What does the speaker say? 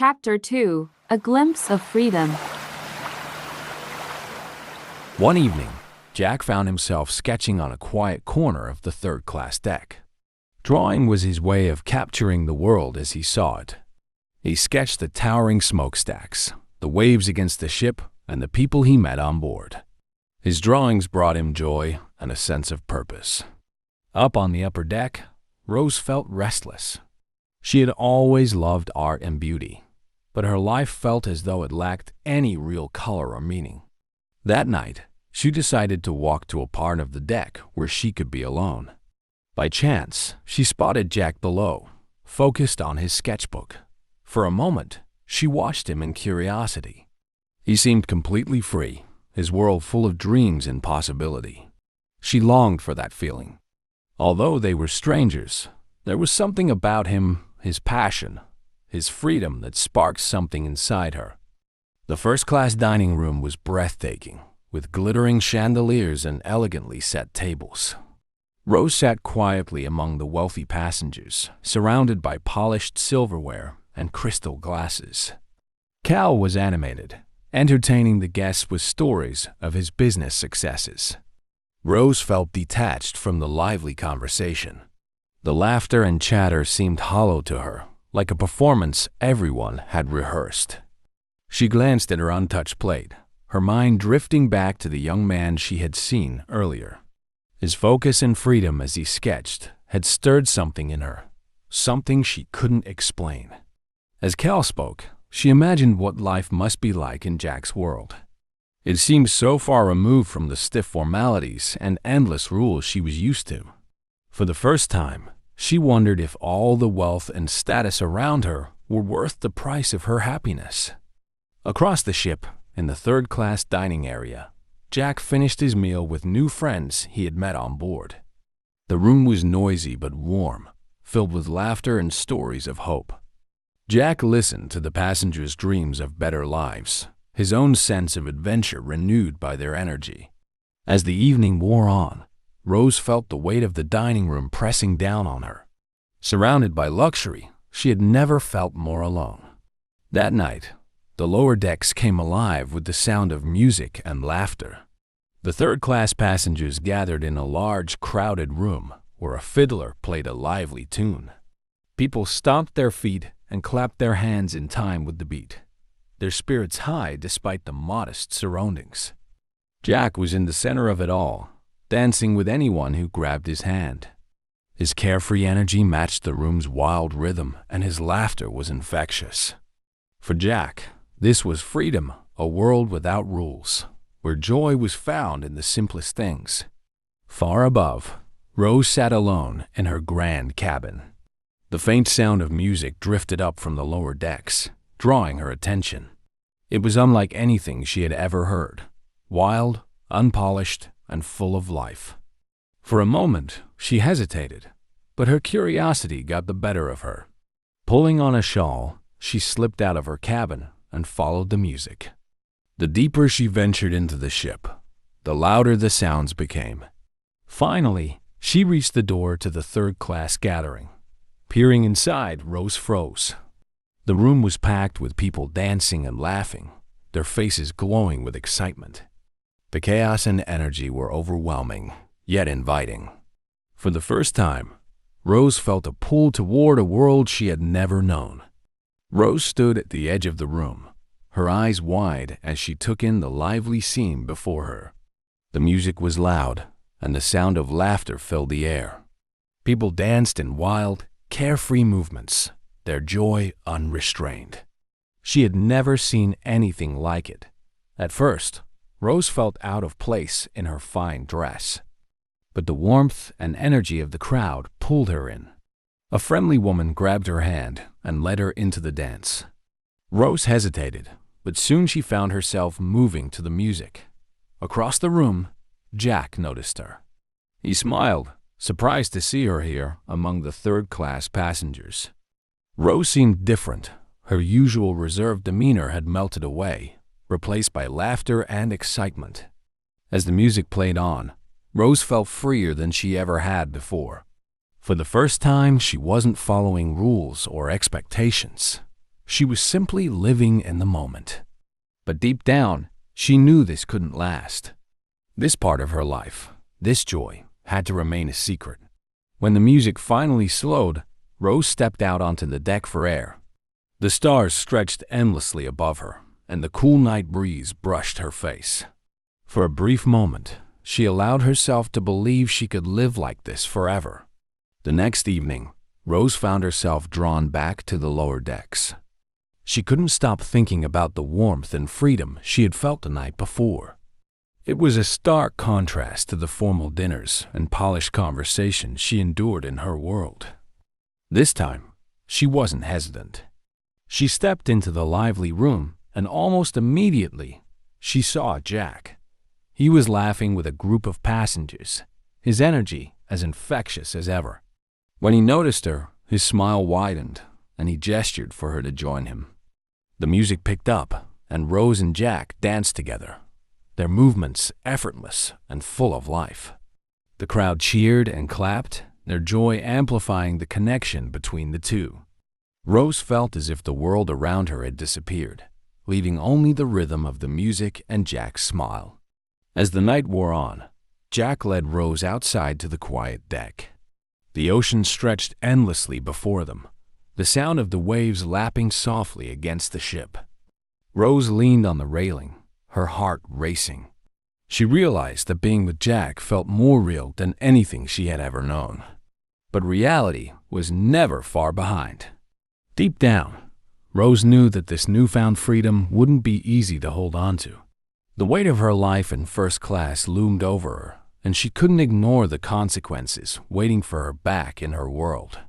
Chapter 2: A Glimpse of Freedom. One evening, Jack found himself sketching on a quiet corner of the third-class deck. Drawing was his way of capturing the world as he saw it. He sketched the towering smokestacks, the waves against the ship, and the people he met on board. His drawings brought him joy and a sense of purpose. Up on the upper deck, Rose felt restless. She had always loved art and beauty, but her life felt as though it lacked any real color or meaning. That night, she decided to walk to a part of the deck where she could be alone. By chance, she spotted Jack below, focused on his sketchbook. For a moment, she watched him in curiosity. He seemed completely free, his world full of dreams and possibility. She longed for that feeling. Although they were strangers, there was something about him, his passion, his freedom that sparked something inside her. The first-class dining room was breathtaking, with glittering chandeliers and elegantly set tables. Rose sat quietly among the wealthy passengers, surrounded by polished silverware and crystal glasses. Cal was animated, entertaining the guests with stories of his business successes. Rose felt detached from the lively conversation. The laughter and chatter seemed hollow to her, like a performance everyone had rehearsed. She glanced at her untouched plate, her mind drifting back to the young man she had seen earlier. His focus and freedom as he sketched had stirred something in her, something she couldn't explain. As Cal spoke, she imagined what life must be like in Jack's world. It seemed so far removed from the stiff formalities and endless rules she was used to. For the first time, she wondered if all the wealth and status around her were worth the price of her happiness. Across the ship, in the third-class dining area, Jack finished his meal with new friends he had met on board. The room was noisy but warm, filled with laughter and stories of hope. Jack listened to the passengers' dreams of better lives, his own sense of adventure renewed by their energy. As the evening wore on, Rose felt the weight of the dining room pressing down on her. Surrounded by luxury, she had never felt more alone. That night, the lower decks came alive with the sound of music and laughter. The third-class passengers gathered in a large, crowded room where a fiddler played a lively tune. People stomped their feet and clapped their hands in time with the beat, their spirits high despite the modest surroundings. Jack was in the center of it all, dancing with anyone who grabbed his hand. His carefree energy matched the room's wild rhythm, and his laughter was infectious. For Jack, this was freedom, a world without rules, where joy was found in the simplest things. Far above, Rose sat alone in her grand cabin. The faint sound of music drifted up from the lower decks, drawing her attention. It was unlike anything she had ever heard, wild, unpolished, and full of life. For a moment, she hesitated, but her curiosity got the better of her. Pulling on a shawl, she slipped out of her cabin and followed the music. The deeper she ventured into the ship, the louder the sounds became. Finally, she reached the door to the third-class gathering. Peering inside, Rose froze. The room was packed with people dancing and laughing, their faces glowing with excitement. The chaos and energy were overwhelming, yet inviting. For the first time, Rose felt a pull toward a world she had never known. Rose stood at the edge of the room, her eyes wide as she took in the lively scene before her. The music was loud, and the sound of laughter filled the air. People danced in wild, carefree movements, their joy unrestrained. She had never seen anything like it. At first, Rose felt out of place in her fine dress. But the warmth and energy of the crowd pulled her in. A friendly woman grabbed her hand and led her into the dance. Rose hesitated, but soon she found herself moving to the music. Across the room, Jack noticed her. He smiled, surprised to see her here among the third-class passengers. Rose seemed different. Her usual reserved demeanor had melted away, replaced by laughter and excitement. As the music played on, Rose felt freer than she ever had before. For the first time, she wasn't following rules or expectations. She was simply living in the moment. But deep down, she knew this couldn't last. This part of her life, this joy, had to remain a secret. When the music finally slowed, Rose stepped out onto the deck for air. The stars stretched endlessly above her, and the cool night breeze brushed her face. For a brief moment, she allowed herself to believe she could live like this forever. The next evening, Rose found herself drawn back to the lower decks. She couldn't stop thinking about the warmth and freedom she had felt the night before. It was a stark contrast to the formal dinners and polished conversations she endured in her world. This time, she wasn't hesitant. She stepped into the lively room, and almost immediately, she saw Jack. He was laughing with a group of passengers, his energy as infectious as ever. When he noticed her, his smile widened, and he gestured for her to join him. The music picked up, and Rose and Jack danced together, their movements effortless and full of life. The crowd cheered and clapped, their joy amplifying the connection between the two. Rose felt as if the world around her had disappeared, leaving only the rhythm of the music and Jack's smile. As the night wore on, Jack led Rose outside to the quiet deck. The ocean stretched endlessly before them, the sound of the waves lapping softly against the ship. Rose leaned on the railing, her heart racing. She realized that being with Jack felt more real than anything she had ever known. But reality was never far behind. Deep down, Rose knew that this newfound freedom wouldn't be easy to hold on to. The weight of her life in first class loomed over her, and she couldn't ignore the consequences waiting for her back in her world.